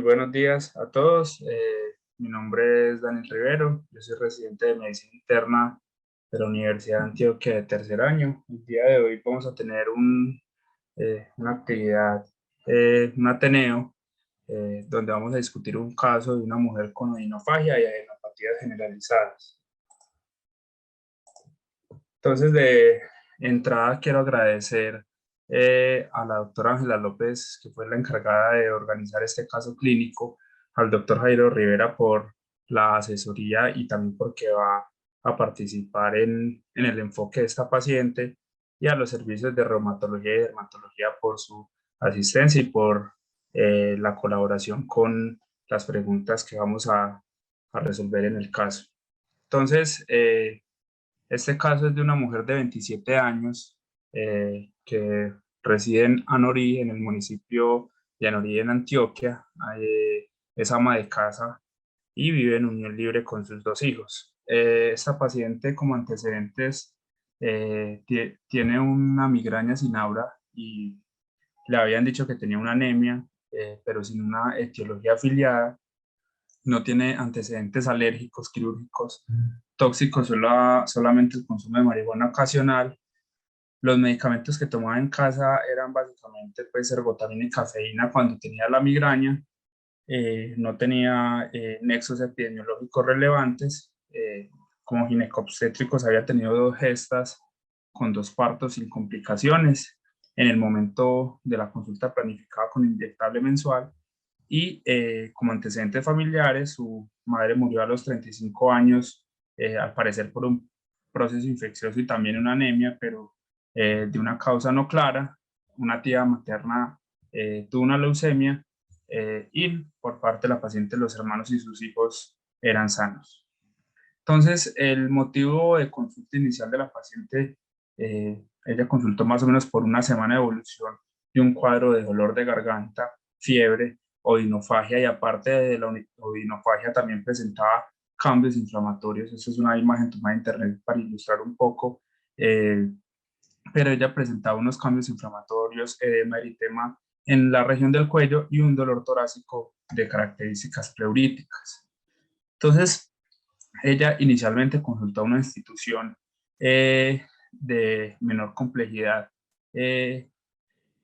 buenos días a todos. Mi nombre es Daniel Rivero. Yo soy residente de Medicina Interna de la Universidad de Antioquia de tercer año. El día de hoy vamos a tener una actividad, un ateneo, donde vamos a discutir un caso de una mujer con odinofagia y adenopatías generalizadas. Entonces, de entrada, quiero agradecer a la doctora Ángela López, que fue la encargada de organizar este caso clínico, al doctor Jairo Rivera por la asesoría y también porque va a participar en el enfoque de esta paciente, y a los servicios de reumatología y dermatología por su asistencia y por la colaboración con las preguntas que vamos a resolver en el caso. Entonces, este caso es de una mujer de 27 años que reside en Anorí, en el municipio de Anorí, en Antioquia. Es ama de casa y vive en unión libre con sus dos hijos. Esta paciente, como antecedentes, tiene una migraña sin aura y le habían dicho que tenía una anemia, pero sin una etiología afiliada. No tiene antecedentes alérgicos, quirúrgicos, tóxicos, solamente el consumo de marihuana ocasional. Los medicamentos que tomaba en casa eran básicamente pues ergotamina y cafeína cuando tenía la migraña. No tenía nexos epidemiológicos relevantes. Como ginecobstétricos había tenido dos gestas con dos partos sin complicaciones en el momento de la consulta planificada con inyectable mensual. Y como antecedentes familiares, su madre murió a los 35 años, al parecer por un proceso infeccioso y también una anemia, pero de una causa no clara. Una tía materna tuvo una leucemia, y por parte de la paciente los hermanos y sus hijos eran sanos. Entonces, el motivo de consulta inicial de la paciente, ella consultó más o menos por una semana de evolución de un cuadro de dolor de garganta, fiebre, odinofagia, y aparte de la odinofagia también presentaba cambios inflamatorios. Esta es una imagen tomada de internet para ilustrar un poco, eh, pero ella presentaba unos cambios inflamatorios, edema, eritema en la región del cuello y un dolor torácico de características pleuríticas. Entonces, ella inicialmente consultó a una institución de menor complejidad, eh,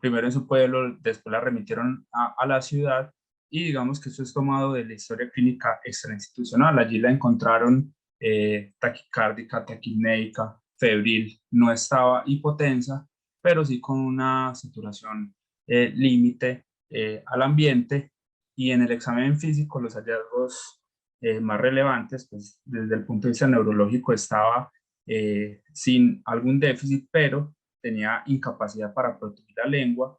primero en su pueblo, después la remitieron a la ciudad, y digamos que esto es tomado de la historia clínica extrainstitucional. Allí la encontraron taquicárdica, taquipnéica, febril, no estaba hipotensa, pero sí con una saturación límite al ambiente. Y en el examen físico los hallazgos más relevantes, pues desde el punto de vista neurológico estaba sin algún déficit, pero tenía incapacidad para protuir la lengua,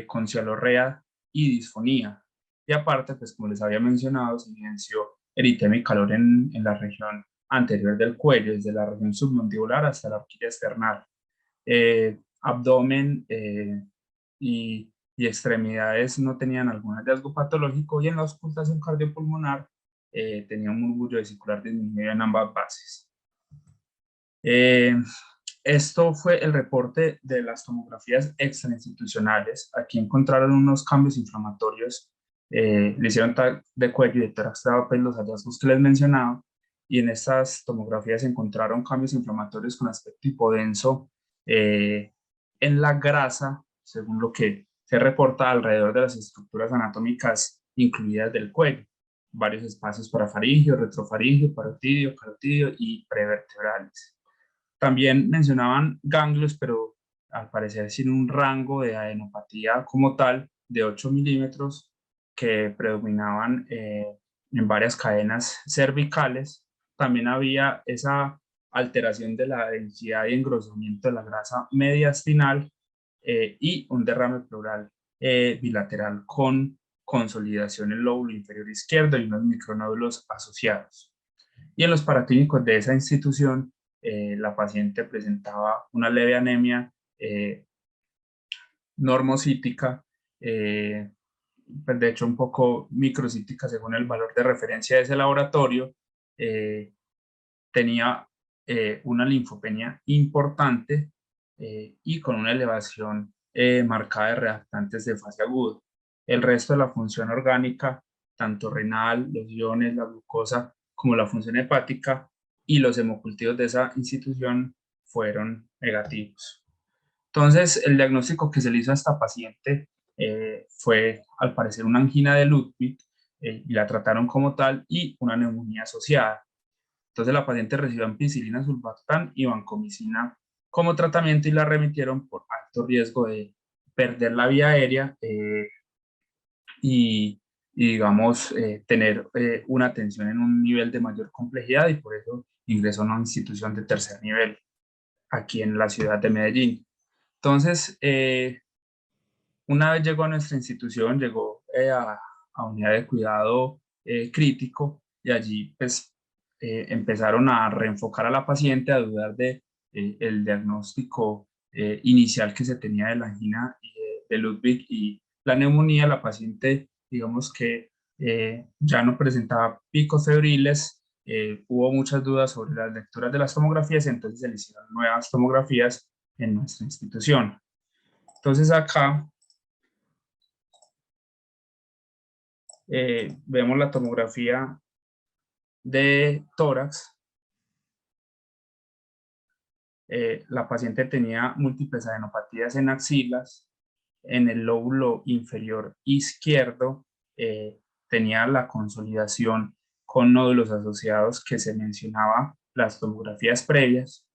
con cialorrea y disfonía. Y aparte, pues como les había mencionado, se evidenció eritema y calor en la región anterior del cuello, desde la región submandibular hasta la horquilla externa. Abdomen y extremidades no tenían algún hallazgo patológico, y en la auscultación cardiopulmonar tenía un murmullo vesicular disminuido en ambas bases. Eh, Esto fue el reporte de las tomografías extrainstitucionales. Aquí encontraron unos cambios inflamatorios, le hicieron TAC de cuello y de tórax de pues, los hallazgos que les mencionaba, y en estas tomografías se encontraron cambios inflamatorios con aspecto hipodenso en la grasa, según lo que se reporta alrededor de las estructuras anatómicas incluidas del cuello, varios espacios parafaringio, retrofaringio, parotidio, carotidio y prevertebrales. También mencionaban ganglios, pero al parecer sin un rango de adenopatía como tal de 8 milímetros, que predominaban en varias cadenas cervicales. También había esa alteración de la densidad y engrosamiento de la grasa mediastinal, y un derrame pleural bilateral con consolidación en el lóbulo inferior izquierdo y unos micronódulos asociados. Y en los paraclínicos de esa institución, la paciente presentaba una leve anemia normocítica, pues de hecho un poco microcítica según el valor de referencia de ese laboratorio. eh, Tenía una linfopenia importante, y con una elevación marcada de reactantes de fase aguda. El resto de la función orgánica tanto renal, los iones, la glucosa, como la función hepática, y los hemocultivos de esa institución fueron negativos. Entonces, el diagnóstico que se le hizo a esta paciente fue, al parecer, una angina de Ludwig, y la trataron como tal, y una neumonía asociada. Entonces, la paciente recibió ampicilina, sulbactam y vancomicina como tratamiento, y la remitieron por alto riesgo de perder la vía aérea, y digamos, tener una atención en un nivel de mayor complejidad, y por eso ingresó a una institución de tercer nivel aquí en la ciudad de Medellín. Entonces, una vez llegó a nuestra institución, llegó a unidad de cuidado crítico, y allí pues empezaron a reenfocar a la paciente, a dudar de el diagnóstico inicial que se tenía de la angina de Ludwig y la neumonía. La paciente, digamos que ya no presentaba picos febriles, hubo muchas dudas sobre las lecturas de las tomografías, entonces se le hicieron nuevas tomografías en nuestra institución. Entonces acá vemos la tomografía de tórax. La paciente tenía múltiples adenopatías en axilas. En el lóbulo inferior izquierdo tenía la consolidación con nódulos asociados que se mencionaba las tomografías previas.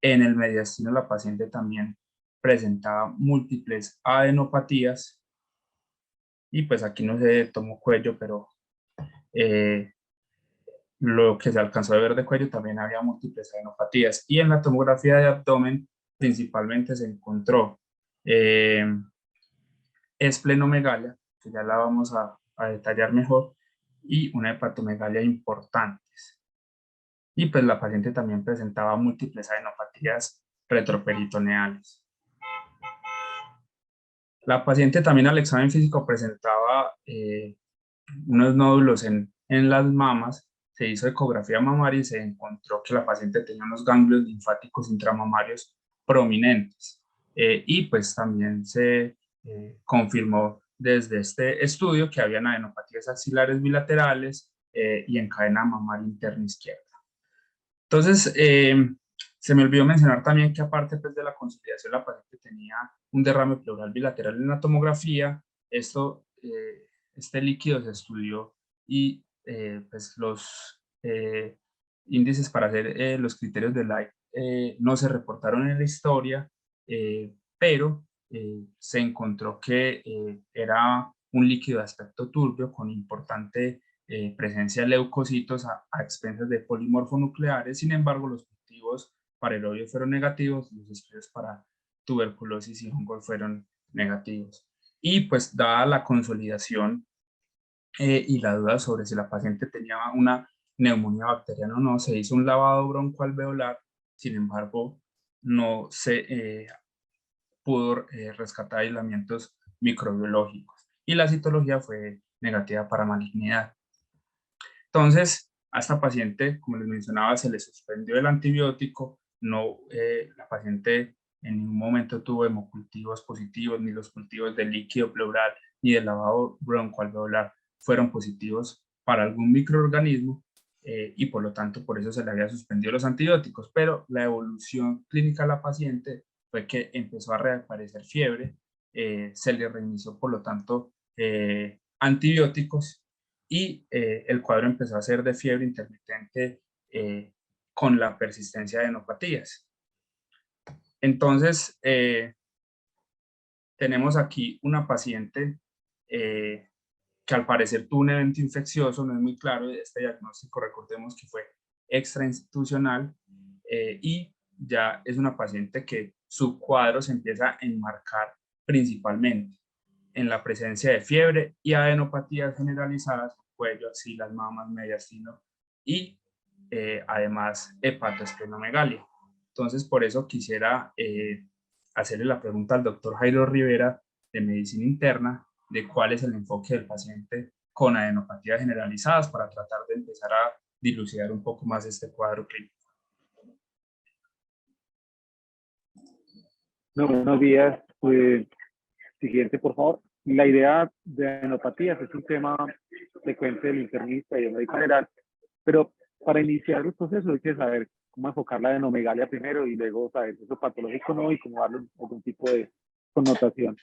En el mediastino la paciente también presentaba múltiples adenopatías, y pues aquí no se tomó cuello, pero lo que se alcanzó a ver de cuello también había múltiples adenopatías. Y en la tomografía de abdomen principalmente se encontró eh, esplenomegalia, que ya la vamos a detallar mejor, y una hepatomegalia importantes. Y pues la paciente también presentaba múltiples adenopatías retroperitoneales. La paciente también al examen físico presentaba unos nódulos en las mamas. Se hizo ecografía mamaria y se encontró que la paciente tenía unos ganglios linfáticos intramamarios prominentes. Y pues también se confirmó desde este estudio que habían adenopatías axilares bilaterales y en cadena mamaria interna izquierda. Entonces, se me olvidó mencionar también que aparte pues, de la consolidación, la paciente tenía un derrame pleural bilateral en la tomografía. Este líquido se estudió, y pues los índices para hacer los criterios de Light no se reportaron en la historia, pero se encontró que era un líquido de aspecto turbio con importante presencia de leucocitos a expensas de polimorfonucleares. Sin embargo, los cultivos para el odio fueron negativos, los estudios para tuberculosis y hongos fueron negativos. Y pues dada la consolidación y la duda sobre si la paciente tenía una neumonía bacteriana o no, se hizo un lavado broncoalveolar. Sin embargo, no se pudo rescatar aislamientos microbiológicos, y la citología fue negativa para malignidad. Entonces, a esta paciente, como les mencionaba, se le suspendió el antibiótico. No, la paciente en ningún momento tuvo hemocultivos positivos, ni los cultivos de líquido pleural ni del lavado broncoalveolar fueron positivos para algún microorganismo, y por lo tanto por eso se le había suspendido los antibióticos. Pero la evolución clínica de la paciente fue que empezó a reaparecer fiebre, se le reinició por lo tanto antibióticos, y el cuadro empezó a ser de fiebre intermitente con la persistencia de adenopatías. Entonces, tenemos aquí una paciente que al parecer tuvo un evento infeccioso, no es muy claro este diagnóstico, recordemos que fue extrainstitucional, y ya es una paciente que su cuadro se empieza a enmarcar principalmente en la presencia de fiebre y adenopatías generalizadas, cuello, axilas, mamas, mediastino, y además hepatoesplenomegalia. Entonces, por eso quisiera hacerle la pregunta al doctor Jairo Rivera de Medicina Interna de cuál es el enfoque del paciente con adenopatías generalizadas, para tratar de empezar a dilucidar un poco más este cuadro clínico. No, buenos días. Siguiente, por favor. La idea de adenopatías es un tema frecuente del internista y del médico general, pero para iniciar el proceso hay que saber cómo enfocar la adenomegalia primero y luego saber si eso patológico o no y cómo darle algún tipo de connotación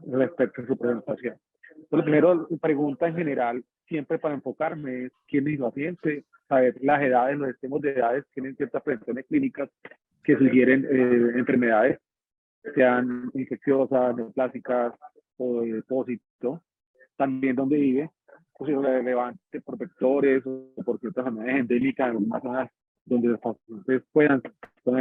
respecto a su presentación. Entonces, lo primero, pregunta en general, siempre para enfocarme es quién es mi paciente, saber las edades, los extremos de edades, tienen ciertas presentaciones clínicas que sugieren enfermedades, sean infecciosas, neoplásicas o de depósito, también dónde vive, pues si es relevante por vectores o por ciertas enfermedades endémicas en algunas zonas donde los pacientes puedan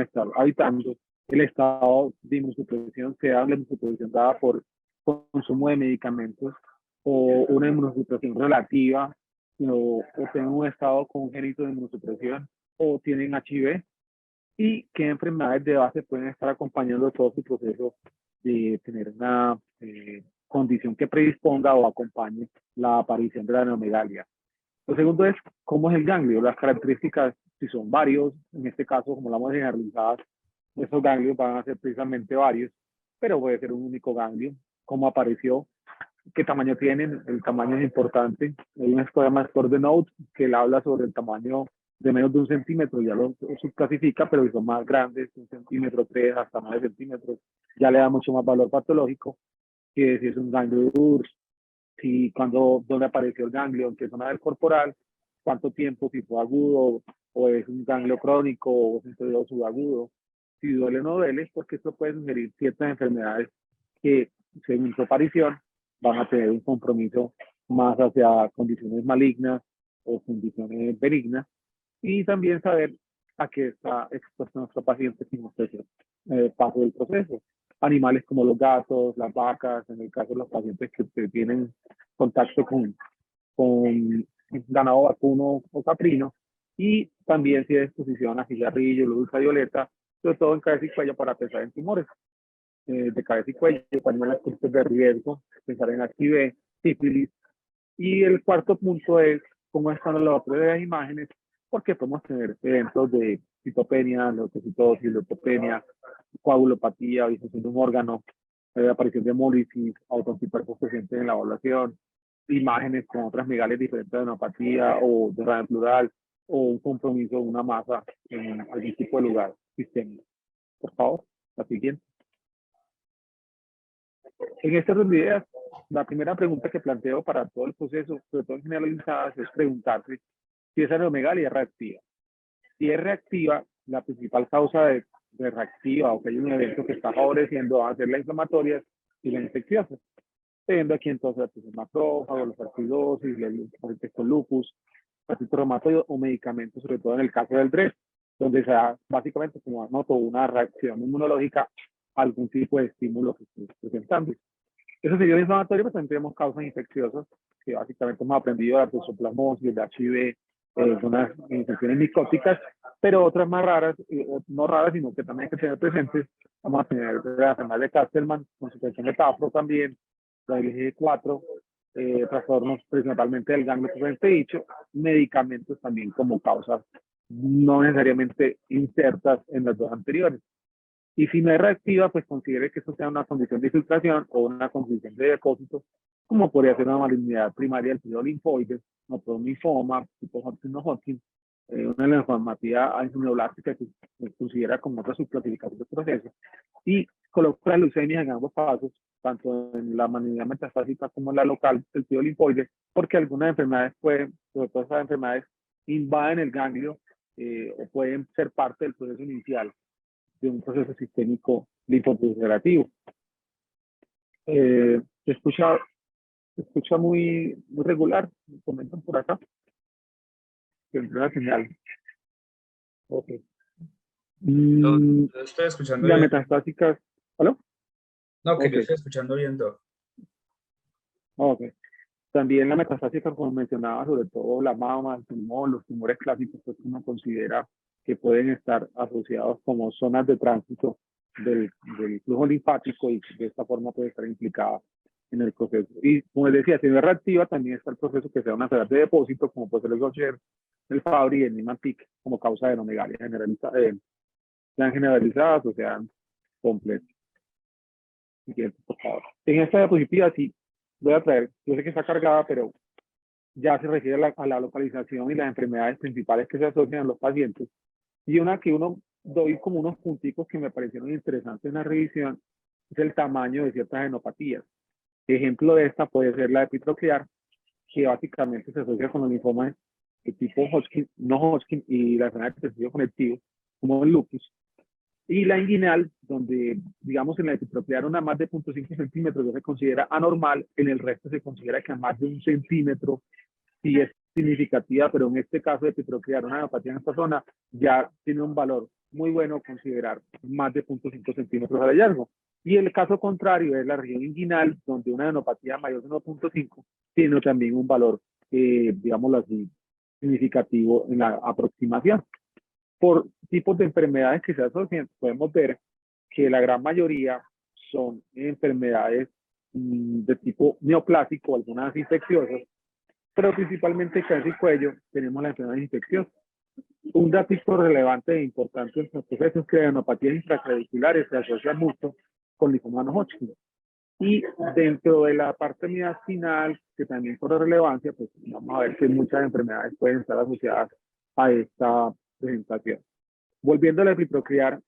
estar habitando, el estado de inmunosupresión, sea la inmunosupresión dada por consumo de medicamentos o una inmunosupresión relativa, o tienen un estado congénito de inmunosupresión o tienen HIV, y qué enfermedades de base pueden estar acompañando todo su proceso de tener una condición que predisponga o acompañe la aparición de la neomegalia. Lo segundo es cómo es el ganglio, las características, si son varios, en este caso, como la hemos generalizado, esos ganglios van a ser precisamente varios, pero puede ser un único ganglio, cómo apareció, qué tamaño tienen, el tamaño es importante. Hay una escuela más Score de Note que él habla sobre el tamaño de menos de 1 centímetro, ya lo subclasifica, pero si son más grandes, 1 centímetro, 3, hasta 9 centímetros, ya le da mucho más valor patológico, que si es un ganglio de URSS, si dónde apareció el ganglio, en qué zona del corporal, cuánto tiempo, si fue agudo, o es un ganglio crónico, o es un periodo subagudo, si duele o no duele, porque esto puede sugerir ciertas enfermedades que, según su aparición, van a tener un compromiso más hacia condiciones malignas o condiciones benignas, y también saber a qué está expuesto nuestro paciente sin usted paso del proceso. Animales como los gatos, las vacas, en el caso de los pacientes que tienen contacto con ganado vacuno o caprino, y también si hay exposición a cigarrillo, luz ultravioleta, sobre todo en cabeza y cuello para pensar en tumores de cabeza y cuello, también las cosas de riesgo, pensar en HIV, sífilis. Y el cuarto punto es cómo están los laboratorios de las imágenes, porque podemos tener eventos de citopenia, leucocitosis, leucopenia, coagulopatía, disfunción de un órgano, aparición de hemólisis, autoanticuerpos presentes en la evaluación, imágenes con otras megalias diferentes de neuropatía o de radio plural, o un compromiso de una masa en algún tipo de lugar sistémico. Por favor, la siguiente. En estas dos ideas, la primera pregunta que planteo para todo el proceso, sobre todo en generalizadas, es preguntarse si esa neomegalia es reactiva. Si es reactiva, la principal causa de reactiva o que hay un evento que está favoreciendo va a ser la inflamatoria y la infecciosa. Teniendo aquí entonces los macrófagos, los artridosis, los pacientes con lupus, artritis reumatoide o medicamentos, sobre todo en el caso del DRES, donde se da básicamente como noto una reacción inmunológica a algún tipo de estímulo que esté presentando. Eso sería inflamatorio, pues también tenemos causas infecciosas, que básicamente hemos aprendido de la toxoplasmosis, de HIV, son las infecciones micóticas, pero otras más raras, no raras, sino que también hay que tener presentes, vamos a tener la enfermedad de Castleman, con supresión de TAFRO también, la LG4, trastornos principalmente del ganglio propiamente dicho, medicamentos también como causas no necesariamente insertas en las dos anteriores. Y si no es reactiva, pues considere que esto sea una condición de infiltración o una condición de depósito, como podría ser una malignidad primaria del tejido linfoide, no un linfoma, tipo Hodgkin o Hodgkin, una linfomatía angioblástica que se considera como otra subclasificación del proceso, y coloca la leucemia en ambos pasos, tanto en la malignidad metastásica como en la local del tejido linfoide, porque algunas enfermedades pueden, sobre todo esas enfermedades, invaden el ganglio o pueden ser parte del proceso inicial de un proceso sistémico linfoproliferativo. Se escucha muy regular, me comentan por acá. Tendré la señal. Ok. Lo estoy escuchando La bien. metastásica. ¿Aló? No, que yo Ok. estoy escuchando bien, Doc. Ok. También la metastásica, como mencionaba, sobre todo la mama, el pulmón, los tumores clásicos, pues uno considera que pueden estar asociados como zonas de tránsito del flujo linfático y de esta forma puede estar implicada en el proceso. Y como les decía, si no es reactiva, también está el proceso que sea una enfermedad de depósito, como puede ser el Gaucher, el Fabry y el Niemann-Pick, como causa de anomegalia generalizada, sean generalizadas o sean completas. Siguiente, por favor. En esta diapositiva, sí, voy a traer, yo sé que está cargada, pero ya se refiere a la localización y las enfermedades principales que se asocian a los pacientes. Y una que uno doy como unos punticos que me parecieron interesantes en la revisión es el tamaño de ciertas genopatías. Ejemplo de esta puede ser la epitroclear, que básicamente se asocia con los linfomas de tipo Hodgkin, no Hodgkin, y la enfermedad de tejido conectivo, como el lupus. Y la inguinal, donde, digamos, en la epitroclear una más de 0.5 centímetros ya se considera anormal, en el resto se considera que a más de 1 centímetro sí es significativa, pero en este caso de epitroclear una neuropatía en esta zona ya tiene un valor muy bueno considerar más de 0.5 centímetros de hallazgo. Y el caso contrario es la región inguinal, donde una neuropatía mayor de 1.5 tiene también un valor, digámoslo así, significativo en la aproximación. Por tipos de enfermedades que se asocian, podemos ver que la gran mayoría son enfermedades de tipo neoplásico, algunas infecciosas, pero principalmente cabeza y cuello tenemos la enfermedad infecciosa. Un dato relevante e importante en estos procesos es que las neuropatías intraclaviculares se asocian mucho con linfoma no Hodgkin. Y dentro de la parte mediastinal, que también por relevancia, pues vamos a ver que muchas enfermedades pueden estar asociadas a esta presentación. Volviendo a la epitroclear,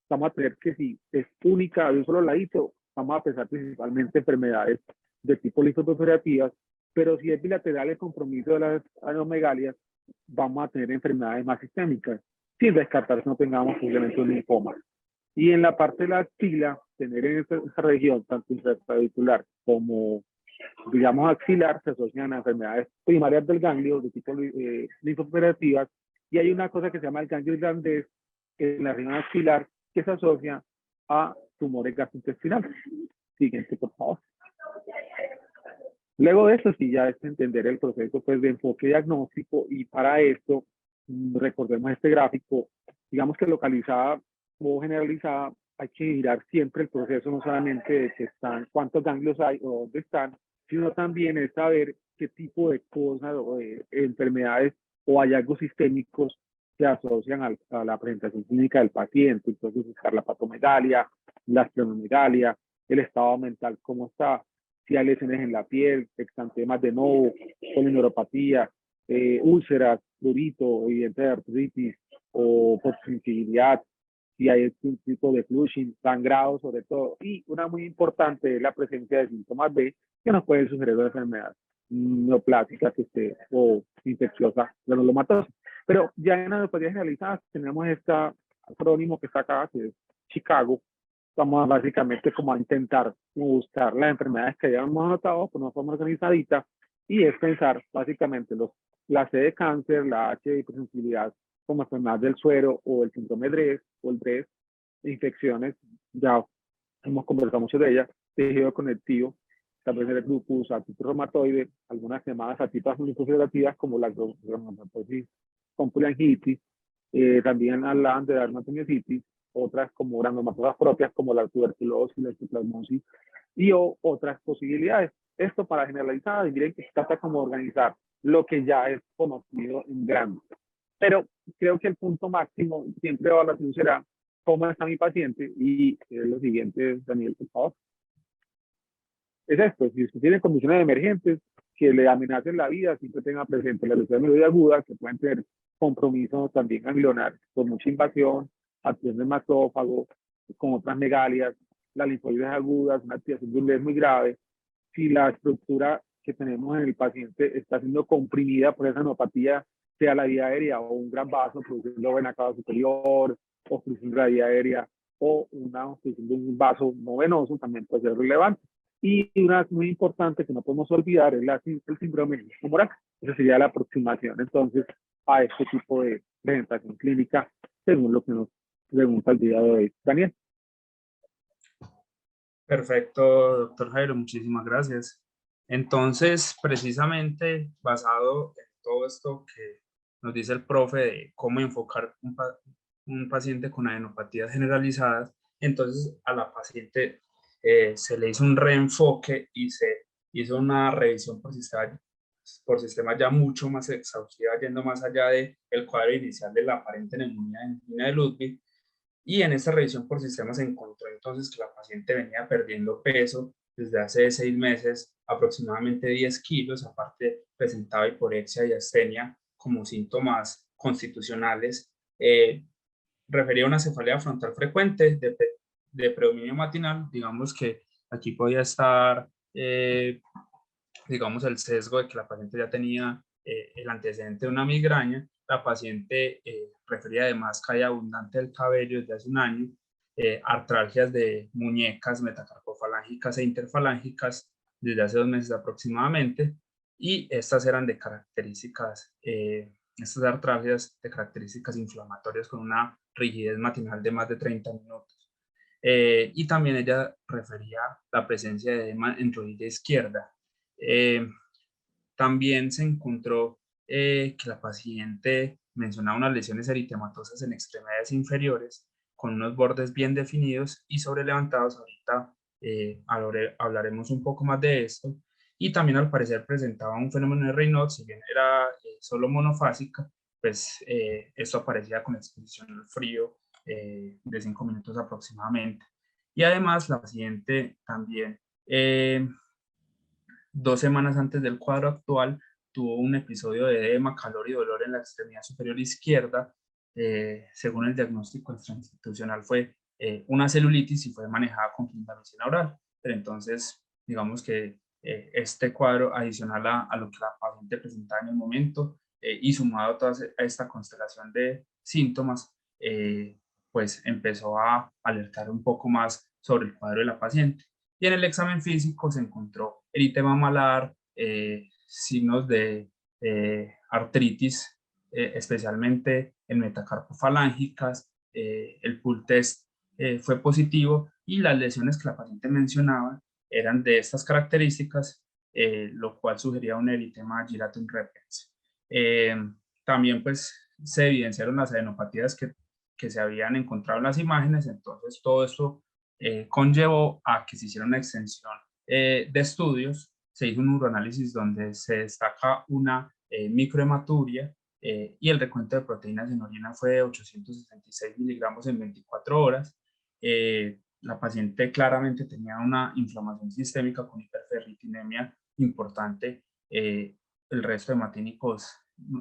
vamos a tener que si es única de un solo ladito, vamos a pensar principalmente enfermedades de tipo linfoproliferativas, pero si es bilateral el compromiso de las anomegalias, vamos a tener enfermedades más sistémicas, sin descartar que no tengamos simplemente un linfoma. Y en la parte de la axila, tener en esta región, tanto intraclavicular como, digamos, axilar, se asocian a enfermedades primarias del ganglio de tipo linfoproliferativas, y hay una cosa que se llama el ganglio irlandés en la región axilar que se asocia a tumores gastrointestinales. Siguiente, por favor. Luego de eso, sí, ya es entender el proceso pues, de enfoque diagnóstico, y para esto, recordemos este gráfico, digamos que localizada o generalizada, hay que mirar siempre el proceso, no solamente de que están, cuántos ganglios hay o dónde están, sino también es saber qué tipo de cosas o de enfermedades o hallazgos sistémicos se asocian a la presentación clínica del paciente. Entonces, buscar la patomegalia, la esplenomegalia, el estado mental, cómo está, si hay lesiones en la piel, exantemas de novo, polineuropatía, úlceras, prurito, evidente de artritis o por sensibilidad, si hay un tipo de flushing, sangrado sobre todo. Y una muy importante es la presencia de síntomas B que nos pueden sugerir una enfermedad neoplásica que esté, o infecciosa granulomatosa. Pero ya en la neuropatía generalizada tenemos este acrónimo que está acá, que es Chicago. Vamos básicamente como a intentar buscar las enfermedades que ya hemos notado por una forma organizadita, y es pensar básicamente la C de cáncer, la H de hipersensibilidad como enfermedad del suero o el síndrome DRES o el DRES, infecciones, ya hemos conversado mucho de ellas, tejido conectivo, también el lupus, artritis reumatoide, algunas llamadas atipas linfofederativas como la granulomatosis con poliangitis, también hablan de la dermatomiositis, otras como granulomatosas propias como la tuberculosis, la histoplasmosis y otras posibilidades. Esto para generalizar, y miren que se trata como organizar lo que ya es conocido en grande. Pero creo que el punto máximo siempre de evaluación será cómo está mi paciente, y lo siguiente, Daniel, por favor. Es esto: si usted tiene condiciones emergentes que le amenacen la vida, siempre tenga presente la lesión de aguda, que pueden tener compromiso también ganglionar con mucha invasión, acción del mastófago, con otras megalias, las linfoides agudas, una activación de un LED muy grave. Si la estructura que tenemos en el paciente está siendo comprimida por esa neuropatía, sea la vía aérea o un gran vaso, produciendo vena cava superior, obstrucción de la vía aérea o una obstrucción de un vaso no venoso, también puede ser relevante. Y una muy importante que no podemos olvidar es el síndrome humoral. Esa sería la aproximación entonces a este tipo de presentación clínica, según lo que nos pregunta el día de hoy Daniel. Perfecto, doctor Jairo, muchísimas gracias. Entonces, precisamente basado en todo esto que nos dice el profe de cómo enfocar un paciente con adenopatías generalizadas, entonces a la paciente se le hizo un reenfoque y se hizo una revisión por sistema ya mucho más exhaustiva, yendo más allá del cuadro inicial de la aparente neumonía de angina de Ludwig. Y en esta revisión por sistema se encontró entonces que la paciente venía perdiendo peso desde hace 6 meses aproximadamente 10 kilos, aparte presentaba hiporexia y astenia como síntomas constitucionales. Refería a una cefalea frontal frecuente de predominio matinal. Digamos que aquí podía estar, digamos, el sesgo de que la paciente ya tenía el antecedente de una migraña. La paciente refería además caída abundante del cabello desde hace un año, artralgias de muñecas metacarpofalángicas e interfalángicas desde hace 2 meses aproximadamente, y estas eran de características, estas artralgias de características inflamatorias con una rigidez matinal de más de 30 minutos. Y también ella refería la presencia de edema en rodilla izquierda. Eh, También se encontró que la paciente mencionaba unas lesiones eritematosas en extremidades inferiores con unos bordes bien definidos y sobrelevantados. Ahorita hablaremos un poco más de esto. Y también al parecer presentaba un fenómeno de Raynaud, si bien era solo monofásica, pues esto aparecía con exposición al frío de 5 minutos aproximadamente. Y además la paciente también 2 semanas antes del cuadro actual, tuvo un episodio de edema, calor y dolor en la extremidad superior izquierda. Según el diagnóstico extrainstitucional, fue una celulitis y fue manejada con clindamicina oral. Pero entonces, digamos que este cuadro, adicional a lo que la paciente presentaba en el momento y sumado a toda esta constelación de síntomas, pues empezó a alertar un poco más sobre el cuadro de la paciente. Y en el examen físico se encontró eritema malar, signos de artritis, especialmente en metacarpofalángicas. El pool test fue positivo y las lesiones que la paciente mencionaba eran de estas características, lo cual sugería un eritema giratum repens. También pues se evidenciaron las adenopatías que se habían encontrado en las imágenes. Entonces todo esto conllevó a que se hiciera una extensión de estudios. Se hizo un uroanálisis donde se destaca una microhematuria y el recuento de proteínas en orina fue de 866 miligramos en 24 horas. La paciente claramente tenía una inflamación sistémica con hiperferritinemia importante. El resto de hematínicos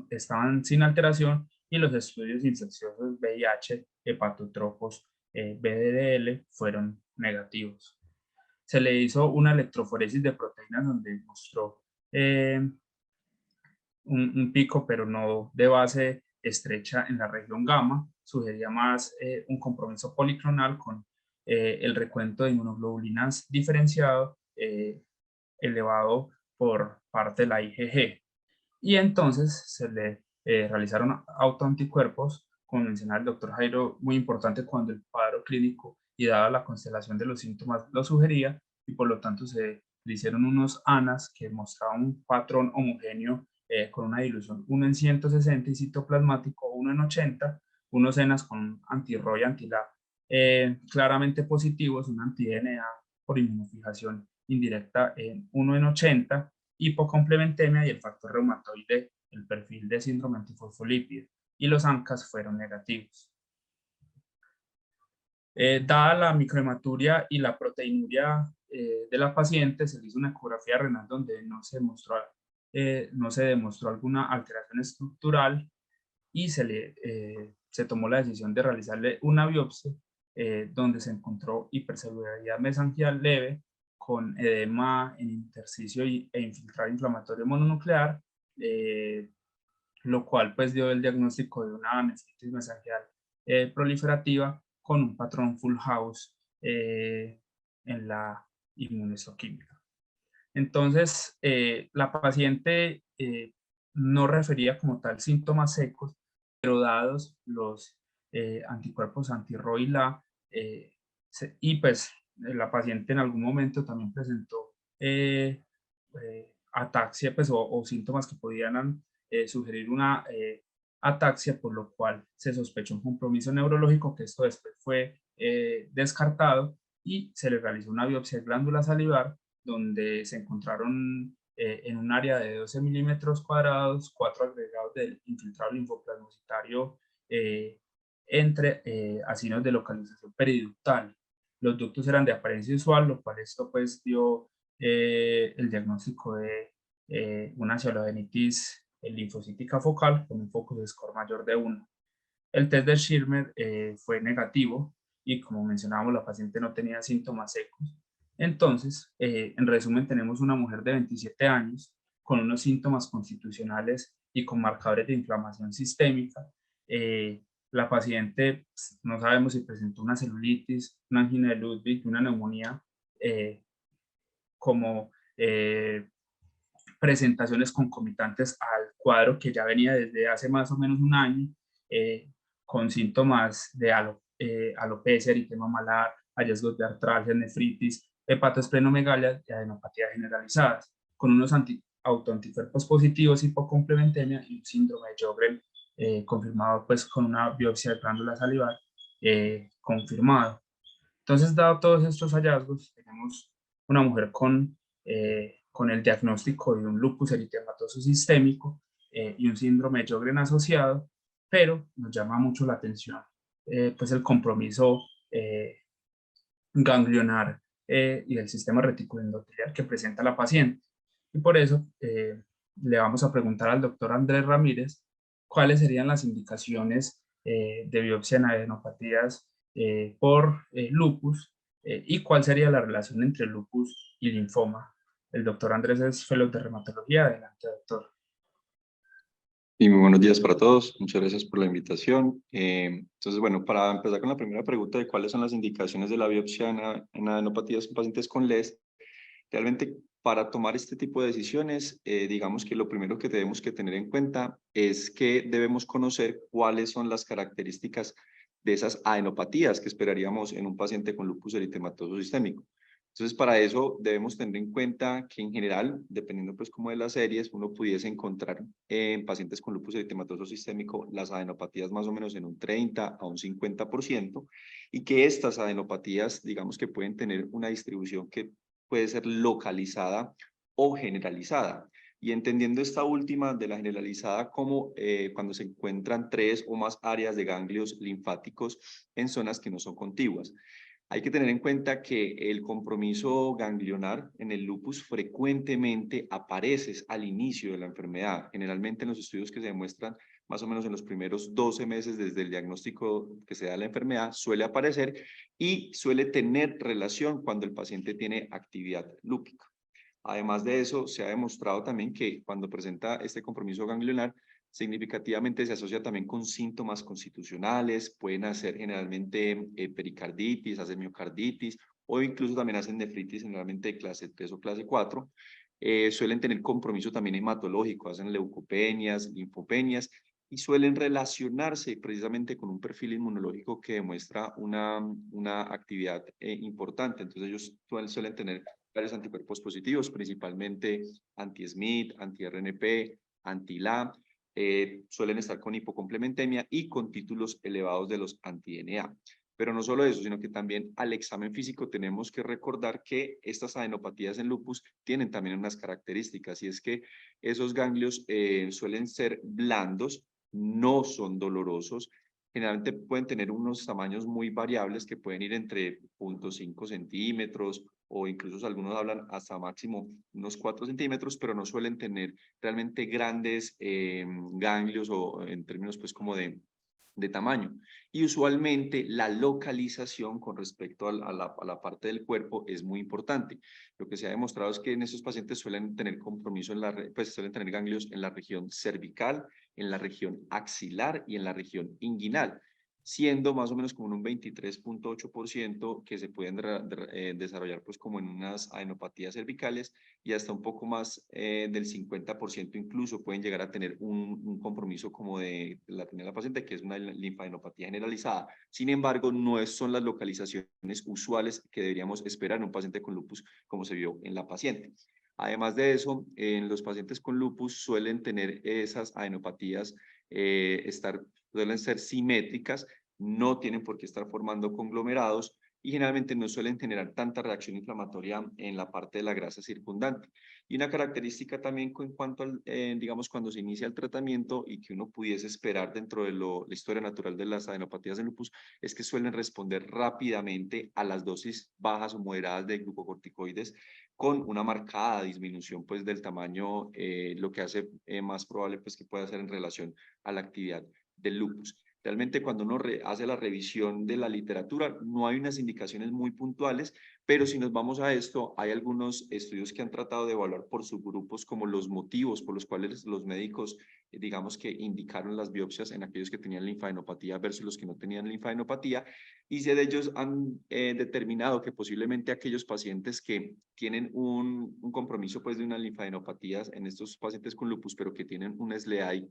estaban sin alteración y los estudios infecciosos VIH, hepatotropos, BDDL fueron negativos. Se le hizo una electroforesis de proteínas donde mostró un pico, pero no de base estrecha en la región gamma. Sugería más un compromiso policlonal con el recuento de inmunoglobulinas diferenciado elevado por parte de la IgG. Y entonces se le realizaron autoanticuerpos, como mencionaba el doctor Jairo, muy importante cuando el cuadro clínico y dada la constelación de los síntomas lo sugería, y por lo tanto se le hicieron unos ANAS que mostraban un patrón homogéneo con una dilución 1 en 160 y citoplasmático 1 en 80, unos ENAS con anti-ROY y anti-LA claramente positivos, un anti-DNA por inmunofijación indirecta en 1 en 80, hipocomplementemia y el factor reumatoide, el perfil de síndrome antifosfolípido, y los ANCAS fueron negativos. Dada la microhematuria y la proteinuria de la paciente, se le hizo una ecografía renal donde no se demostró alguna alteración estructural y se tomó la decisión de realizarle una biopsia donde se encontró hipercelularidad mesangial leve con edema en intersticio e infiltrado inflamatorio mononuclear, lo cual pues dio el diagnóstico de una nefritis mesangial proliferativa con un patrón full house en la inmunohistoquímica. Entonces, la paciente no refería como tal síntomas secos, pero dados los anticuerpos anti-ROI y pues la paciente en algún momento también presentó ataxia pues, o síntomas que podían sugerir una ataxia, por lo cual se sospechó un compromiso neurológico, que esto después fue descartado y se le realizó una biopsia de glándula salivar donde se encontraron en un área de 12 milímetros cuadrados 4 agregados del infiltrado linfoplasmocitario entre acinos de localización periductal. los ductos eran de apariencia usual, lo cual esto pues dio el diagnóstico de una cialodenitis linfocítica focal con un foco de score mayor de 1. El test de Schirmer fue negativo y como mencionábamos la paciente no tenía síntomas secos. Entonces, en resumen, tenemos una mujer de 27 años con unos síntomas constitucionales y con marcadores de inflamación sistémica. La paciente no sabemos si presentó una celulitis, una angina de Ludwig, una neumonía como presentaciones concomitantes al cuadro que ya venía desde hace más o menos un año, con síntomas de alopecia, eritema malar, hallazgos de artralgia, nefritis, hepatosplenomegalia y adenopatía generalizadas, con unos autoanticuerpos positivos, hipocomplementemia y un síndrome de Sjögren confirmado pues con una biopsia de glándula salivar confirmado. Entonces, dado todos estos hallazgos, tenemos una mujer con el diagnóstico de un lupus eritematoso sistémico y un síndrome de Sjögren asociado, pero nos llama mucho la atención pues el compromiso ganglionar y del sistema reticuloendotelial que presenta la paciente. Y por eso le vamos a preguntar al doctor Andrés Ramírez cuáles serían las indicaciones de biopsia en adenopatías por lupus y cuál sería la relación entre lupus y linfoma. El doctor Andrés es fellow de reumatología. Adelante, doctor. Y muy buenos días para todos. Muchas gracias por la invitación. Entonces, bueno, para empezar con la primera pregunta de cuáles son las indicaciones de la biopsia en adenopatías en pacientes con LES, realmente para tomar este tipo de decisiones, digamos que lo primero que tenemos que tener en cuenta es que debemos conocer cuáles son las características de esas adenopatías que esperaríamos en un paciente con lupus eritematoso sistémico. Entonces, para eso debemos tener en cuenta que en general, dependiendo pues como de las series, uno pudiese encontrar en pacientes con lupus eritematoso sistémico las adenopatías más o menos en un 30 a un 50%, y que estas adenopatías, digamos que pueden tener una distribución que puede ser localizada o generalizada. Y entendiendo esta última de la generalizada como cuando se encuentran 3 o más áreas de ganglios linfáticos en zonas que no son contiguas. Hay que tener en cuenta que el compromiso ganglionar en el lupus frecuentemente aparece al inicio de la enfermedad. Generalmente en los estudios que se demuestran más o menos en los primeros 12 meses desde el diagnóstico que se da de la enfermedad, suele aparecer y suele tener relación cuando el paciente tiene actividad lúpica. Además de eso, se ha demostrado también que cuando presenta este compromiso ganglionar, significativamente se asocia también con síntomas constitucionales, pueden hacer generalmente pericarditis, hacen miocarditis o incluso también hacen nefritis generalmente de clase 3 o clase 4. Suelen tener compromiso también hematológico, hacen leucopenias, linfopenias y suelen relacionarse precisamente con un perfil inmunológico que demuestra una actividad importante. Entonces ellos suelen tener varios anticuerpos positivos, principalmente anti-SMID, anti-RNP, anti-LA, suelen estar con hipocomplementemia y con títulos elevados de los anti-DNA. Pero no solo eso, sino que también al examen físico tenemos que recordar que estas adenopatías en lupus tienen también unas características, y es que esos ganglios suelen ser blandos, no son dolorosos, generalmente pueden tener unos tamaños muy variables que pueden ir entre 0.5 centímetros o incluso algunos hablan hasta máximo unos 4 centímetros, pero no suelen tener realmente grandes ganglios o en términos pues como de tamaño. Y usualmente la localización con respecto a la parte del cuerpo es muy importante. Lo que se ha demostrado es que en esos pacientes suelen tener compromiso, pues suelen tener ganglios en la región cervical, en la región axilar y en la región inguinal, siendo más o menos como un 23.8% que se pueden desarrollar pues como en unas adenopatías cervicales, y hasta un poco más del 50% incluso pueden llegar a tener un compromiso como de la tenía la paciente, que es una linfadenopatía generalizada. Sin embargo, no son las localizaciones usuales que deberíamos esperar en un paciente con lupus como se vio en la paciente. Además de eso, en los pacientes con lupus suelen tener esas adenopatías, suelen ser simétricas, no tienen por qué estar formando conglomerados, y generalmente no suelen generar tanta reacción inflamatoria en la parte de la grasa circundante. Y una característica también en cuanto al, digamos, cuando se inicia el tratamiento y que uno pudiese esperar dentro de la historia natural de las adenopatías de lupus, es que suelen responder rápidamente a las dosis bajas o moderadas de glucocorticoides con una marcada disminución pues del tamaño, lo que hace más probable pues que pueda ser en relación a la actividad del lupus. Realmente cuando uno hace la revisión de la literatura no hay unas indicaciones muy puntuales, pero si nos vamos a esto, hay algunos estudios que han tratado de evaluar por subgrupos como los motivos por los cuales los médicos, digamos que indicaron las biopsias en aquellos que tenían linfadenopatía versus los que no tenían linfadenopatía, y de ellos han determinado que posiblemente aquellos pacientes que tienen un compromiso pues de una linfadenopatía en estos pacientes con lupus, pero que tienen un SLEDAI,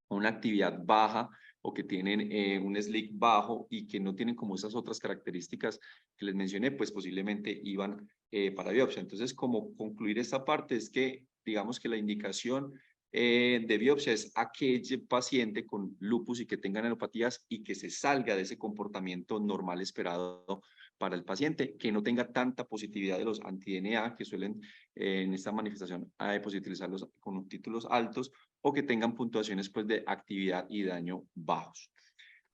una actividad baja o que tienen un SLIC bajo y que no tienen como esas otras características que les mencioné, pues posiblemente iban para biopsia. Entonces, como concluir esta parte es que, digamos que la indicación de biopsia es aquel paciente con lupus y que tenga neuropatías y que se salga de ese comportamiento normal esperado para el paciente, que no tenga tanta positividad de los anti-DNA que suelen en esta manifestación positivizarlos con títulos altos o que tengan puntuaciones pues, de actividad y daño bajos.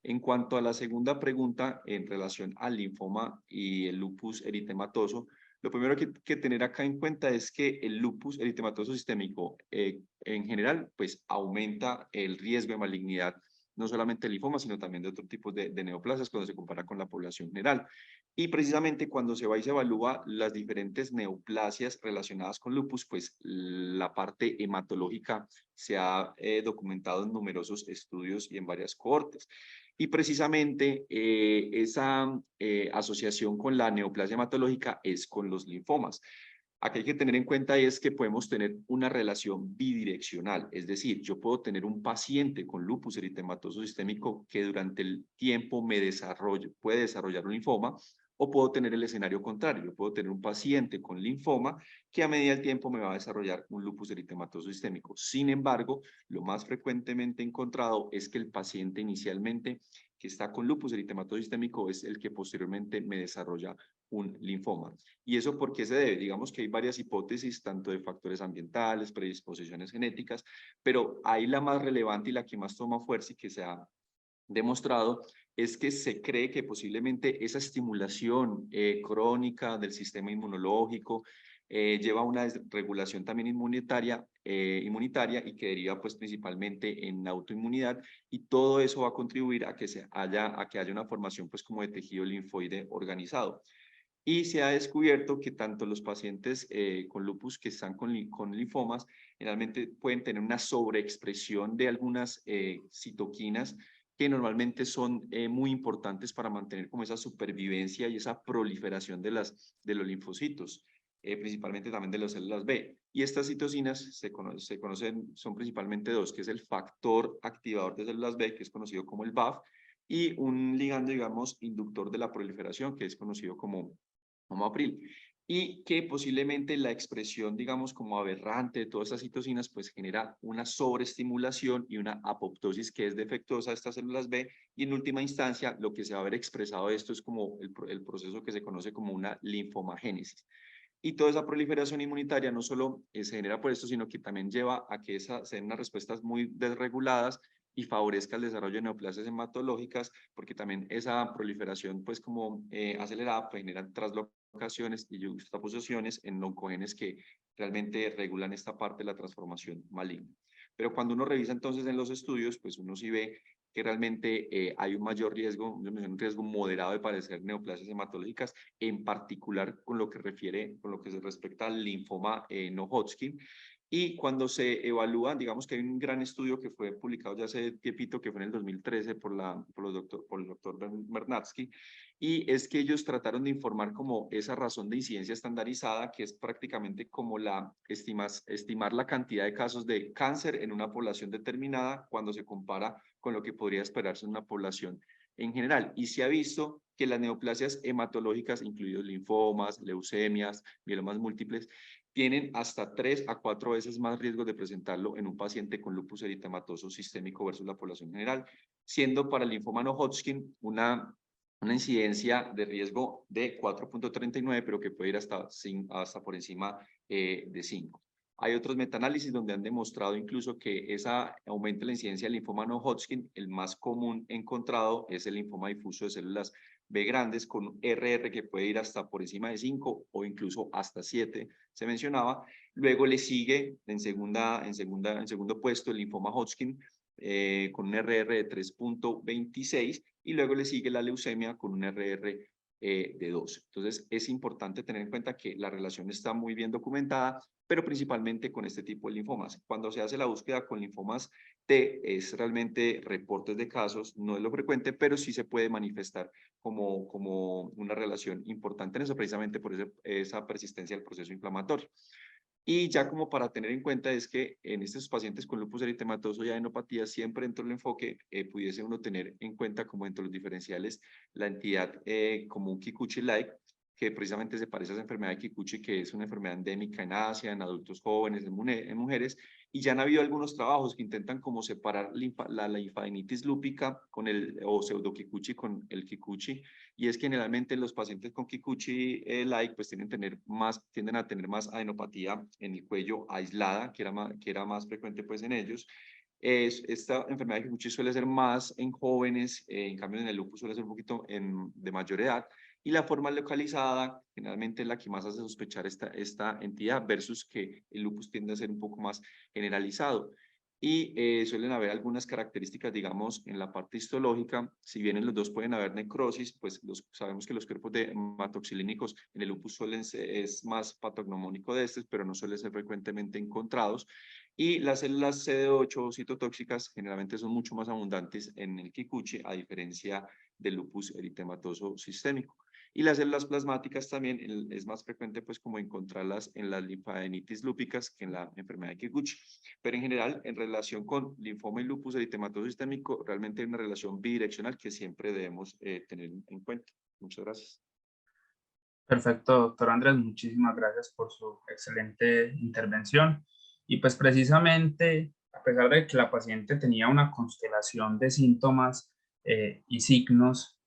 En cuanto a la segunda pregunta en relación al linfoma y el lupus eritematoso, lo primero que hay que tener acá en cuenta es que el lupus eritematoso sistémico en general pues aumenta el riesgo de malignidad, no solamente el linfoma, sino también de otros tipos de neoplasias cuando se compara con la población general. Y precisamente cuando se va y se evalúa las diferentes neoplasias relacionadas con lupus, pues la parte hematológica se ha documentado en numerosos estudios y en varias cohortes. Y precisamente esa asociación con la neoplasia hematológica es con los linfomas. Aquí hay que tener en cuenta es que podemos tener una relación bidireccional, es decir, yo puedo tener un paciente con lupus eritematoso sistémico que durante el tiempo puede desarrollar un linfoma, o puedo tener el escenario contrario, yo puedo tener un paciente con linfoma que a medida del tiempo me va a desarrollar un lupus eritematoso sistémico. Sin embargo, lo más frecuentemente encontrado es que el paciente inicialmente que está con lupus eritematoso sistémico es el que posteriormente me desarrolla un linfoma. ¿Y eso por qué se debe? Digamos que hay varias hipótesis, tanto de factores ambientales, predisposiciones genéticas, pero ahí la más relevante y la que más toma fuerza y que se ha demostrado es que se cree que posiblemente esa estimulación crónica del sistema inmunológico lleva a una desregulación también inmunitaria y que deriva pues principalmente en autoinmunidad, y todo eso va a contribuir a que haya una formación pues como de tejido linfoide organizado. Y se ha descubierto que tanto los pacientes con lupus que están con linfomas generalmente pueden tener una sobreexpresión de algunas citoquinas que normalmente son muy importantes para mantener como esa supervivencia y esa proliferación de los linfocitos, principalmente también de las células B. Y estas citocinas se conocen, son principalmente dos, que es el factor activador de células B, que es conocido como el BAF, y un ligando, digamos, inductor de la proliferación, que es conocido como april, y que posiblemente la expresión, digamos, como aberrante de todas estas citocinas, pues genera una sobreestimulación y una apoptosis que es defectuosa de estas células B, y en última instancia lo que se va a ver expresado de esto es como el proceso que se conoce como una linfomagénesis. Y toda esa proliferación inmunitaria no solo se genera por esto, sino que también lleva a que se den unas respuestas muy desreguladas y favorezca el desarrollo de neoplasias hematológicas, porque también esa proliferación, pues como acelerada, pues generan traslocaciones y juxtaposiciones en oncogenes que realmente regulan esta parte de la transformación maligna. Pero cuando uno revisa entonces en los estudios, pues uno sí ve que realmente hay un mayor riesgo, un riesgo moderado de padecer neoplasias hematológicas, en particular con lo que se respecta al linfoma no Hodgkin. Y cuando se evalúa, digamos que hay un gran estudio que fue publicado ya hace tiempito, que fue en el 2013 por el doctor Bernatsky, y es que ellos trataron de informar como esa razón de incidencia estandarizada, que es prácticamente como estimar la cantidad de casos de cáncer en una población determinada cuando se compara con lo que podría esperarse en una población en general. Y se ha visto que las neoplasias hematológicas, incluidos linfomas, leucemias, mielomas múltiples, tienen hasta 3 a 4 veces más riesgo de presentarlo en un paciente con lupus eritematoso sistémico versus la población general, siendo para el linfoma no Hodgkin una una incidencia de riesgo de 4.39, pero que puede ir hasta por encima de 5. Hay otros metaanálisis donde han demostrado incluso que esa aumenta la incidencia del linfoma no Hodgkin. El más común encontrado es el linfoma difuso de células B grandes con RR que puede ir hasta por encima de 5 o incluso hasta 7, se mencionaba. Luego le sigue en segundo puesto el linfoma Hodgkin con un RR de 3.26 y luego le sigue la leucemia con un RR de 12. Entonces es importante tener en cuenta que la relación está muy bien documentada, pero principalmente con este tipo de linfomas. Cuando se hace la búsqueda con linfomas T, es realmente reportes de casos, no es lo frecuente, pero sí se puede manifestar como una relación importante en eso, precisamente por esa persistencia del proceso inflamatorio. Y ya como para tener en cuenta es que en estos pacientes con lupus eritematoso y adenopatía, siempre dentro del enfoque pudiese uno tener en cuenta como dentro de los diferenciales la entidad como un Kikuchi-like, que precisamente se parece a esa enfermedad de Kikuchi, que es una enfermedad endémica en Asia, en adultos jóvenes, en mujeres, y ya han habido algunos trabajos que intentan como separar la linfadenitis lúpica con o pseudo Kikuchi con el Kikuchi, y es que generalmente los pacientes con Kikuchi-like pues tienden a tener más adenopatía en el cuello aislada, que era más frecuente pues en ellos. Esta enfermedad de Kikuchi suele ser más en jóvenes, en cambio en el lupus suele ser un poquito de mayor edad, y la forma localizada generalmente es la que más hace sospechar esta entidad versus que el lupus tiende a ser un poco más generalizado. Y suelen haber algunas características, digamos, en la parte histológica. Si bien en los dos pueden haber necrosis, pues sabemos que los cuerpos de hematoxilínicos en el lupus es más patognomónico de estos, pero no suelen ser frecuentemente encontrados. Y las células CD8 o citotóxicas generalmente son mucho más abundantes en el Kikuchi, a diferencia del lupus eritematoso sistémico. Y las células plasmáticas también es más frecuente pues como encontrarlas en las linfadenitis lúpicas que en la enfermedad de Kikuchi. Pero en general, en relación con linfoma y lupus eritematoso sistémico, realmente hay una relación bidireccional que siempre debemos tener en cuenta. Muchas gracias. Perfecto, doctor Andrés, muchísimas gracias por su excelente intervención. Y pues precisamente, a pesar de que la paciente tenía una constelación de síntomas y signos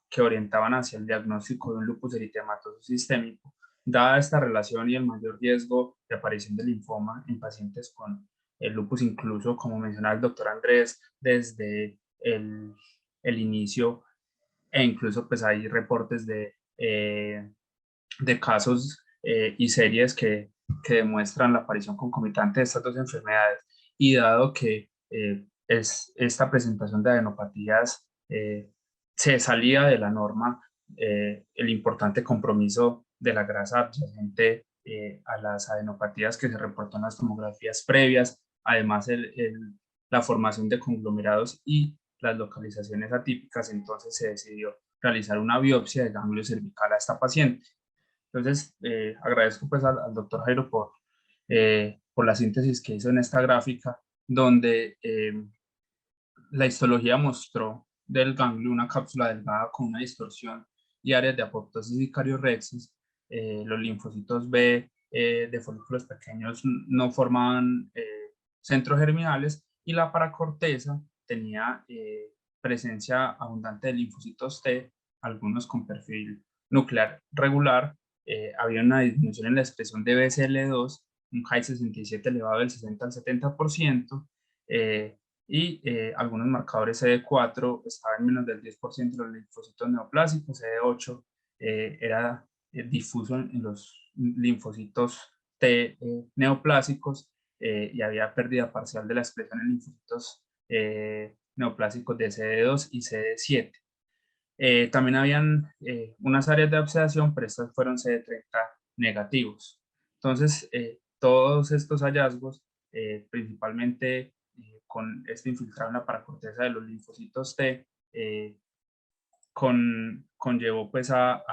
que orientaban hacia el diagnóstico de un lupus eritematoso sistémico, dada esta relación y el mayor riesgo de aparición de linfoma en pacientes con el lupus, incluso como mencionaba el doctor Andrés, desde el inicio, e incluso pues hay reportes de casos y series que demuestran la aparición concomitante de estas dos enfermedades. Y dado que esta presentación de adenopatías se salía de la norma, el importante compromiso de la grasa adyacente a las adenopatías que se reportó en las tomografías previas, además la formación de conglomerados y las localizaciones atípicas, entonces se decidió realizar una biopsia de ganglio cervical a esta paciente. Entonces, agradezco pues al doctor Jairo por la síntesis que hizo en esta gráfica, donde la histología mostró del ganglio una cápsula delgada con una distorsión y áreas de apoptosis y cariorrexis. Los linfocitos B de folículos pequeños no formaban centros germinales, y la paracorteza tenía presencia abundante de linfocitos T, algunos con perfil nuclear regular. Había una disminución en la expresión de BCL2, un Ki-67 elevado del 60 al 70%, y algunos marcadores CD4 estaban en menos del 10% de los linfocitos neoplásicos, CD8 era difuso en los linfocitos T neoplásicos, y había pérdida parcial de la expresión en linfocitos neoplásicos de CD2 y CD7. También habían unas áreas de abscedación, pero estas fueron CD30 negativos. Entonces, todos estos hallazgos, principalmente con este infiltrado en la paracorteza de los linfocitos T, conllevó pues a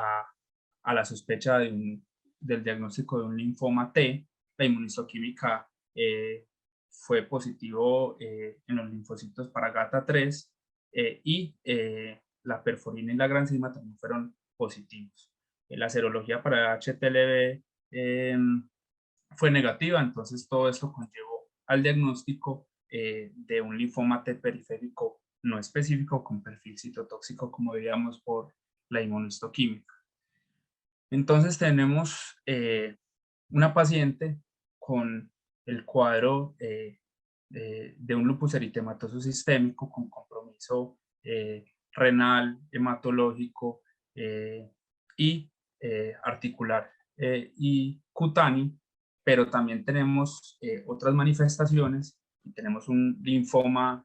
la sospecha del diagnóstico de un linfoma T. La inmunistoquímica fue positivo en los linfocitos para GATA3, y la perforina y la granzima también fueron positivos. La serología para HTLV fue negativa, entonces todo esto conllevó al diagnóstico de un linfoma T periférico no específico con perfil citotóxico, como diríamos, por la inmunohistoquímica. Entonces tenemos una paciente con el cuadro de un lupus eritematoso sistémico con compromiso renal, hematológico y articular y cutáneo, pero también tenemos otras manifestaciones y tenemos un linfoma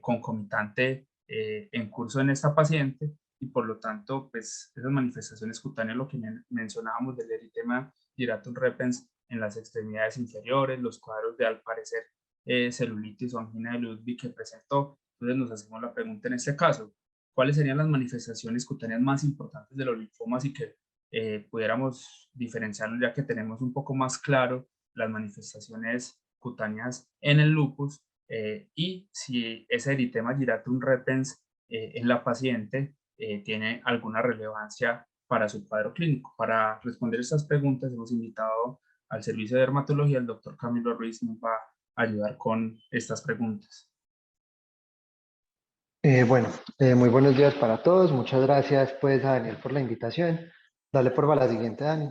concomitante en curso en esta paciente y por lo tanto, pues esas manifestaciones cutáneas, lo que mencionábamos del eritema giratum repens en las extremidades inferiores, los cuadros de al parecer celulitis o angina de Ludwig que presentó. Entonces nos hacemos la pregunta en este caso, ¿cuáles serían las manifestaciones cutáneas más importantes de los linfomas y que pudiéramos diferenciarnos ya que tenemos un poco más claro las manifestaciones cutáneas en el lupus y si ese eritema giratum repens en la paciente tiene alguna relevancia para su cuadro clínico. Para responder estas preguntas hemos invitado al servicio de dermatología, el doctor Camilo Ruiz nos va a ayudar con estas preguntas. Muy buenos días para todos. Muchas gracias pues a Daniel por la invitación. Dale por la siguiente, Dani.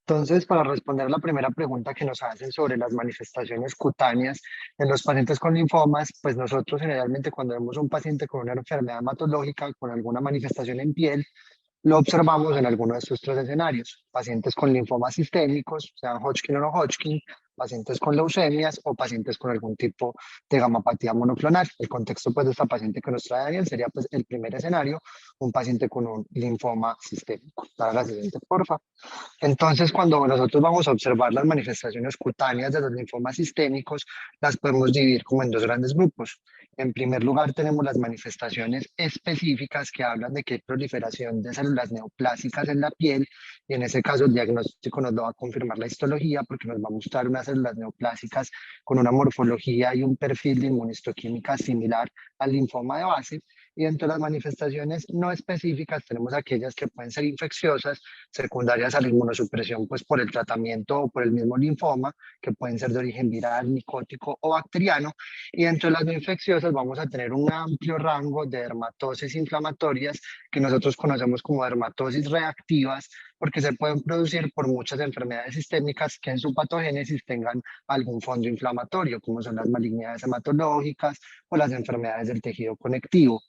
Entonces, para responder la primera pregunta que nos hacen sobre las manifestaciones cutáneas en los pacientes con linfomas, pues nosotros generalmente cuando vemos un paciente con una enfermedad hematológica, con alguna manifestación en piel, lo observamos en alguno de estos tres escenarios: pacientes con linfomas sistémicos, sean Hodgkin o no Hodgkin, pacientes con leucemias o pacientes con algún tipo de gamapatía monoclonal. El contexto pues, de esta paciente que nos trae Daniel sería pues, el primer escenario, un paciente con un linfoma sistémico. Para la siguiente, porfa. Entonces, cuando nosotros vamos a observar las manifestaciones cutáneas de los linfomas sistémicos, las podemos dividir como en dos grandes grupos. En primer lugar, tenemos las manifestaciones específicas que hablan de que hay proliferación de células neoplásicas en la piel, y en ese caso el diagnóstico nos lo va a confirmar la histología porque nos va a mostrar unas células neoplásicas con una morfología y un perfil de inmunistoquímica similar al linfoma de base. Y dentro de las manifestaciones no específicas tenemos aquellas que pueden ser infecciosas, secundarias a la inmunosupresión, pues por el tratamiento o por el mismo linfoma, que pueden ser de origen viral, micótico o bacteriano. Y dentro de las no infecciosas vamos a tener un amplio rango de dermatosis inflamatorias que nosotros conocemos como dermatosis reactivas, porque se pueden producir por muchas enfermedades sistémicas que en su patogénesis tengan algún fondo inflamatorio, como son las malignidades hematológicas o las enfermedades del tejido conectivo.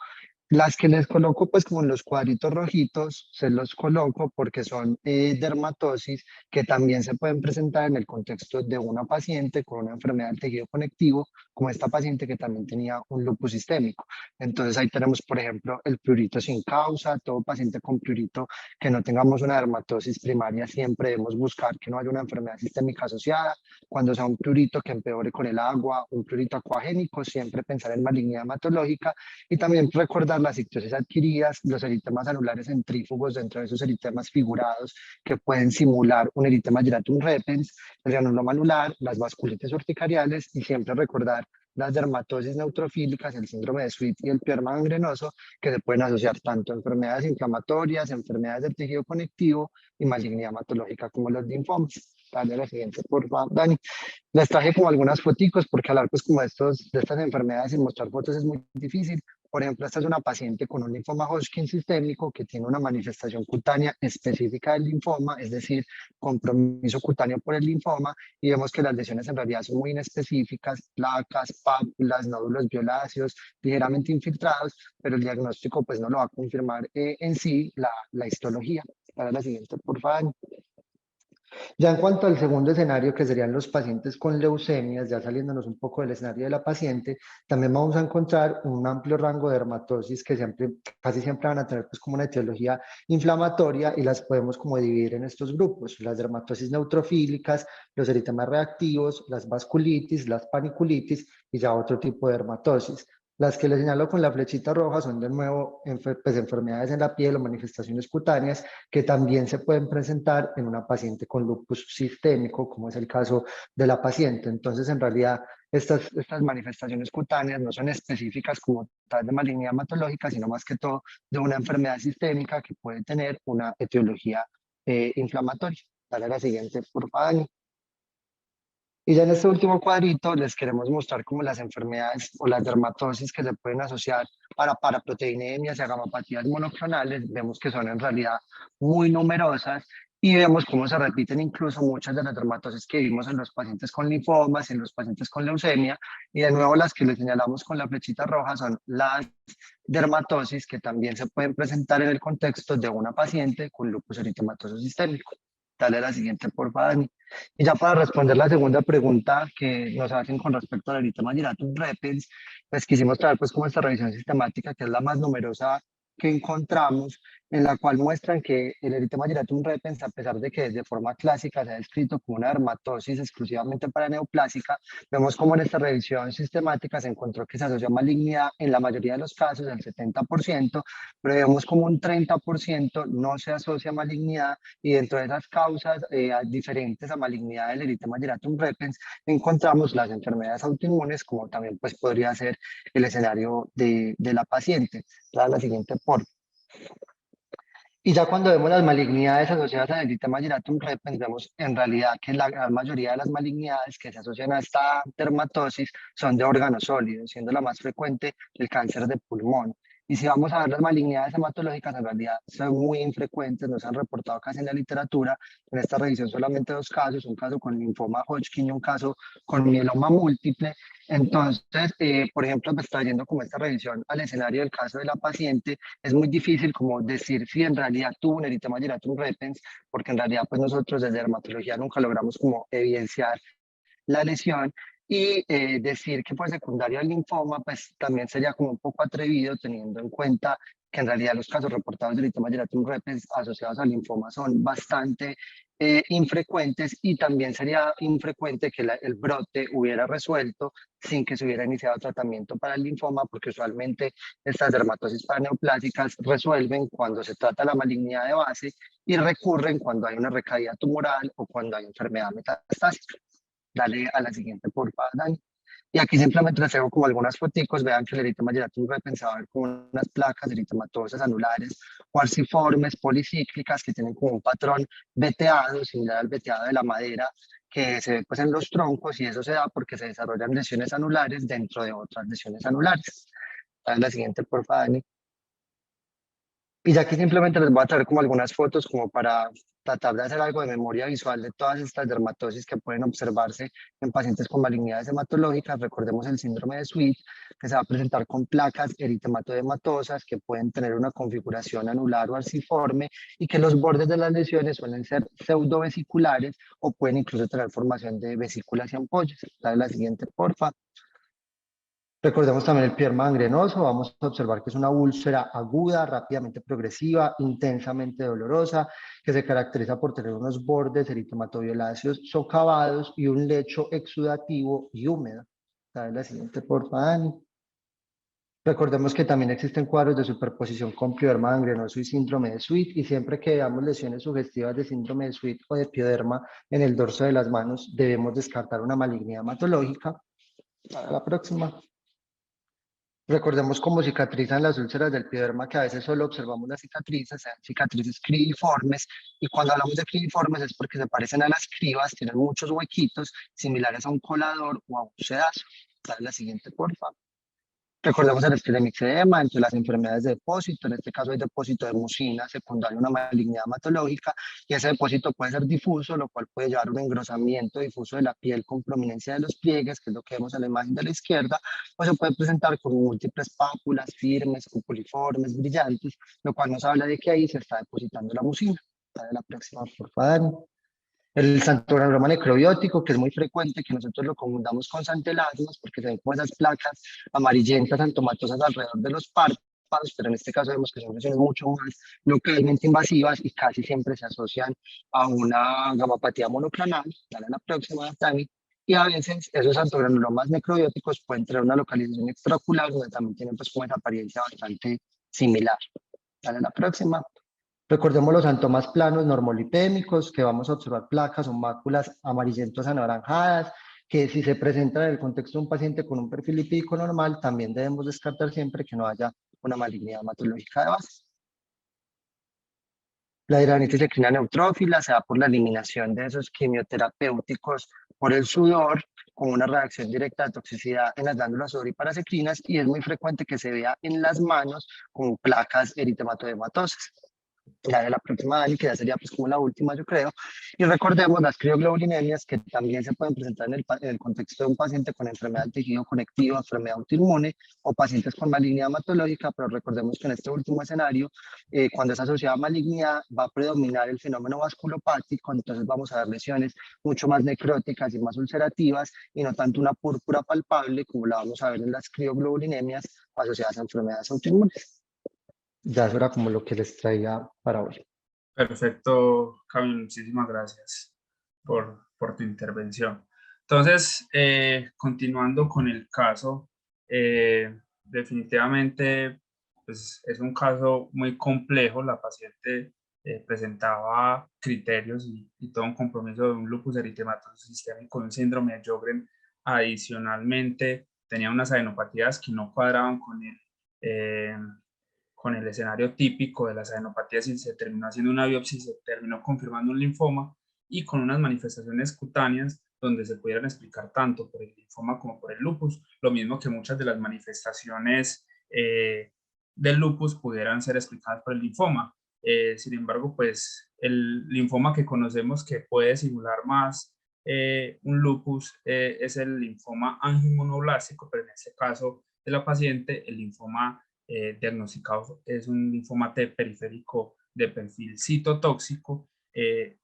Las que les coloco pues como en los cuadritos rojitos, se los coloco porque son dermatosis que también se pueden presentar en el contexto de una paciente con una enfermedad del tejido conectivo, como esta paciente que también tenía un lupus sistémico. Entonces ahí tenemos, por ejemplo, el prurito sin causa. Todo paciente con prurito que no tengamos una dermatosis primaria, siempre debemos buscar que no haya una enfermedad sistémica asociada. Cuando sea un prurito que empeore con el agua, un prurito acuagénico, siempre pensar en malignidad hematológica y también recordar las ictiosis adquiridas, los eritemas anulares centrífugos dentro de esos eritemas figurados que pueden simular un eritema giratum repens, el granuloma anular, las vasculitis urticariales, y siempre recordar las dermatosis neutrofílicas, el síndrome de Sweet y el pierma gangrenoso, que se pueden asociar tanto a enfermedades inflamatorias, enfermedades del tejido conectivo y malignidad hematológica como los linfomas. Dale a la siguiente, por favor, Dani. Les traje como algunas foticos porque hablar pues como de estas enfermedades sin mostrar fotos es muy difícil. Por ejemplo, esta es una paciente con un linfoma Hodgkin sistémico que tiene una manifestación cutánea específica del linfoma, es decir, compromiso cutáneo por el linfoma, y vemos que las lesiones en realidad son muy inespecíficas, placas, pápulas, nódulos violáceos, ligeramente infiltrados, pero el diagnóstico pues no lo va a confirmar en sí la histología. Para la siguiente, por favor. Ya en cuanto al segundo escenario, que serían los pacientes con leucemias, ya saliéndonos un poco del escenario de la paciente, también vamos a encontrar un amplio rango de dermatosis que casi siempre van a tener pues como una etiología inflamatoria, y las podemos como dividir en estos grupos: las dermatosis neutrofílicas, los eritemas reactivos, las vasculitis, las paniculitis y ya otro tipo de dermatosis. Las que les señalo con la flechita roja son de nuevo pues, enfermedades en la piel o manifestaciones cutáneas que también se pueden presentar en una paciente con lupus sistémico, como es el caso de la paciente. Entonces, en realidad, estas manifestaciones cutáneas no son específicas como tal de malignidad hematológica, sino más que todo de una enfermedad sistémica que puede tener una etiología inflamatoria. Dale a la siguiente, por favor. Y ya en este último cuadrito les queremos mostrar como las enfermedades o las dermatosis que se pueden asociar para paraproteinemias y agamopatías monoclonales. Vemos que son en realidad muy numerosas y vemos cómo se repiten incluso muchas de las dermatosis que vimos en los pacientes con linfomas, en los pacientes con leucemia. Y de nuevo las que les señalamos con la flechita roja son las dermatosis que también se pueden presentar en el contexto de una paciente con lupus eritematoso sistémico. Dale a la siguiente, por favor, Dani. Y ya para responder la segunda pregunta que nos hacen con respecto al eritema giratum repens, pues quisimos traer pues como esta revisión sistemática que es la más numerosa que encontramos, en la cual muestran que el eritema giratum repens, a pesar de que de forma clásica se ha descrito como una dermatosis exclusivamente para neoplásica, vemos como en esta revisión sistemática se encontró que se asocia a malignidad en la mayoría de los casos, el 70%, pero vemos como un 30% no se asocia a malignidad y dentro de esas causas diferentes a malignidad del eritema giratum repens encontramos las enfermedades autoinmunes como también pues podría ser el escenario de la paciente. La siguiente, por. Y ya cuando vemos las malignidades asociadas al eritema giratum repens, vemos en realidad que la gran mayoría de las malignidades que se asocian a esta dermatosis son de órganos sólidos, siendo la más frecuente el cáncer de pulmón. Y si vamos a ver las malignidades hematológicas, en realidad son muy infrecuentes, no se han reportado casi en la literatura. En esta revisión solamente 2 casos, un caso con linfoma Hodgkin y un caso con mieloma múltiple. Entonces, por ejemplo, pues trayendo como esta revisión al escenario del caso de la paciente, es muy difícil como decir si en realidad tuvo un eritema giratum repens, porque en realidad pues nosotros desde dermatología nunca logramos como evidenciar la lesión y decir que fue secundaria al linfoma, pues también sería como un poco atrevido teniendo en cuenta que en realidad los casos reportados de eritema giratum repens asociados al linfoma son bastante infrecuentes y también sería infrecuente que el brote hubiera resuelto sin que se hubiera iniciado tratamiento para el linfoma, porque usualmente estas dermatosis paraneoplásicas resuelven cuando se trata la malignidad de base y recurren cuando hay una recaída tumoral o cuando hay enfermedad metastásica. Dale a la siguiente, por favor, Dani. Y aquí simplemente les traigo como algunas foticos, vean que el eritema giratum repens va a ver como unas placas eritematosas anulares o arciformes policíclicas que tienen como un patrón veteado, similar al veteado de la madera, que se ve pues en los troncos, y eso se da porque se desarrollan lesiones anulares dentro de otras lesiones anulares. Dale a la siguiente, por favor, Dani. Y ya aquí simplemente les voy a traer como algunas fotos como para tratar de hacer algo de memoria visual de todas estas dermatosis que pueden observarse en pacientes con malignidades hematológicas. Recordemos el síndrome de Sweet, que se va a presentar con placas eritematodematosas que pueden tener una configuración anular o arciforme y que los bordes de las lesiones suelen ser pseudovesiculares o pueden incluso tener formación de vesículas y ampollas. Dale la siguiente, porfa. Recordemos también el pierma gangrenoso. Vamos a observar que es una úlcera aguda, rápidamente progresiva, intensamente dolorosa, que se caracteriza por tener unos bordes eritematoviolaceos socavados y un lecho exudativo y húmedo. Dale la siguiente, por favor, Dani. Recordemos que también existen cuadros de superposición con pioderma gangrenoso y síndrome de Sweet, y siempre que veamos lesiones sugestivas de síndrome de Sweet o de pioderma en el dorso de las manos, debemos descartar una malignidad hematológica. Para la próxima. Recordemos cómo cicatrizan las úlceras del pioderma, que a veces solo observamos las cicatrices, sean cicatrices cribiformes, y cuando hablamos de cribiformes es porque se parecen a las cribas, tienen muchos huequitos similares a un colador o a un sedazo. Dale la siguiente, por favor. Recordemos el escleromiexedema, entre las enfermedades de depósito, en este caso hay depósito de mucina secundario a una malignidad hematológica, y ese depósito puede ser difuso, lo cual puede llevar a un engrosamiento difuso de la piel con prominencia de los pliegues, que es lo que vemos en la imagen de la izquierda, o se puede presentar con múltiples pápulas firmes, cupuliformes, brillantes, lo cual nos habla de que ahí se está depositando la mucina. Dale la próxima, por favor. El xantogranuloma necrobiótico, que es muy frecuente que nosotros lo confundamos con santelasmas, porque se ven como esas placas amarillentas, antomatosas alrededor de los párpados, pero en este caso vemos que son lesiones mucho más localmente invasivas y casi siempre se asocian a una gamopatía monoclonal. Dale a la próxima, Dani. Y a veces esos xantogranulomas necrobióticos pueden tener una localización extraocular, donde también tienen pues como esa apariencia bastante similar. Dale a la próxima. Recordemos los santomas planos normolipémicos, que vamos a observar placas o máculas amarillentas anaranjadas, que si se presentan en el contexto de un paciente con un perfil lipídico normal, también debemos descartar siempre que no haya una malignidad hematológica de base. La hidradenitis eccrina neutrófila se da por la eliminación de esos quimioterapéuticos por el sudor, con una reacción directa de toxicidad en las glándulas sudoríparas y es muy frecuente que se vea en las manos como placas eritematodematosas. Ya de la próxima, Dani, que ya sería pues como la última, yo creo. Y recordemos las crioglobulinemias que también se pueden presentar en el contexto de un paciente con enfermedad del tejido conectivo, enfermedad autoinmune o pacientes con malignidad hematológica, pero recordemos que en este último escenario, cuando es asociada a malignidad, va a predominar el fenómeno vasculopático, entonces vamos a ver lesiones mucho más necróticas y más ulcerativas y no tanto una púrpura palpable como la vamos a ver en las crioglobulinemias asociadas a enfermedades autoinmunes. Ya eso era como lo que les traía para hoy. Perfecto, Camilo, muchísimas gracias por tu intervención. Entonces, continuando con el caso, definitivamente pues, es un caso muy complejo. La paciente presentaba criterios y todo un compromiso de un lupus eritematoso sistémico, un síndrome de Sjögren. Adicionalmente, tenía unas adenopatías que no cuadraban con el escenario típico de las adenopatías y se terminó haciendo una biopsia y se terminó confirmando un linfoma y con unas manifestaciones cutáneas donde se pudieran explicar tanto por el linfoma como por el lupus, lo mismo que muchas de las manifestaciones del lupus pudieran ser explicadas por el linfoma. Sin embargo, pues el linfoma que conocemos que puede simular más un lupus es el linfoma angiomonoblástico, pero en este caso de la paciente, el linfoma diagnosticado es un linfoma T periférico de perfil citotóxico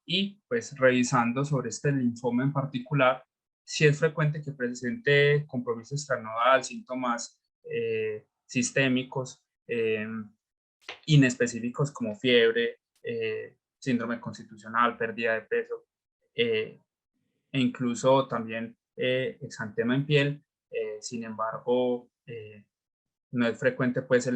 y pues revisando sobre este linfoma en particular, sí es frecuente que presente compromiso extranodal, síntomas sistémicos inespecíficos como fiebre, síndrome constitucional, pérdida de peso e incluso también exantema en piel. Sin embargo, no es frecuente pues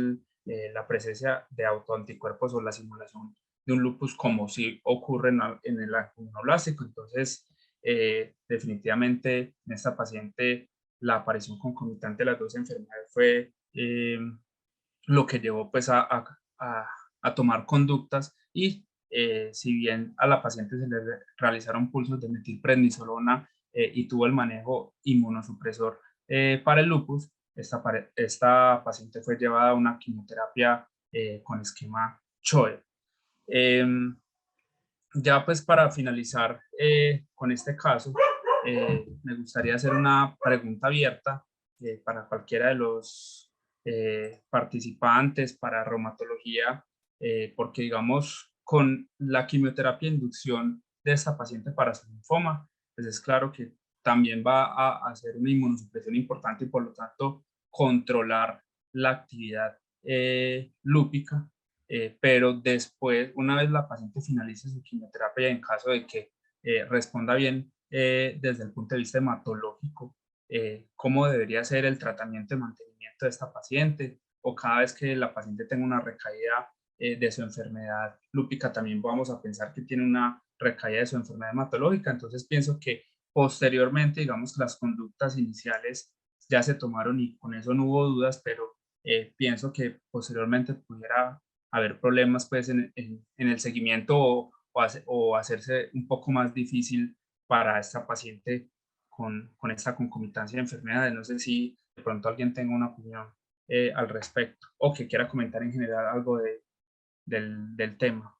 la presencia de autoanticuerpos o la simulación de un lupus como si ocurre en el angiomonoblástico. Entonces, definitivamente en esta paciente la aparición concomitante de las dos enfermedades fue lo que llevó pues a tomar conductas y si bien a la paciente se le realizaron pulsos de metilprednisolona y tuvo el manejo inmunosupresor para el lupus, esta paciente fue llevada a una quimioterapia con esquema CHOE. Ya pues para finalizar con este caso, me gustaría hacer una pregunta abierta para cualquiera de los participantes para reumatología, porque digamos con la quimioterapia de inducción de esta paciente para su linfoma, pues es claro que también va a hacer una inmunosupresión importante y por lo tanto controlar la actividad lúpica, pero después, una vez la paciente finalice su quimioterapia, en caso de que responda bien desde el punto de vista hematológico, cómo debería ser el tratamiento de mantenimiento de esta paciente, o cada vez que la paciente tenga una recaída de su enfermedad lúpica, también vamos a pensar que tiene una recaída de su enfermedad hematológica. Entonces pienso que posteriormente, digamos que las conductas iniciales ya se tomaron y con eso no hubo dudas, pero pienso que posteriormente pudiera haber problemas pues en el seguimiento o hacerse un poco más difícil para esta paciente con esta concomitancia de enfermedades. No sé si de pronto alguien tenga una opinión al respecto o que quiera comentar en general algo del tema.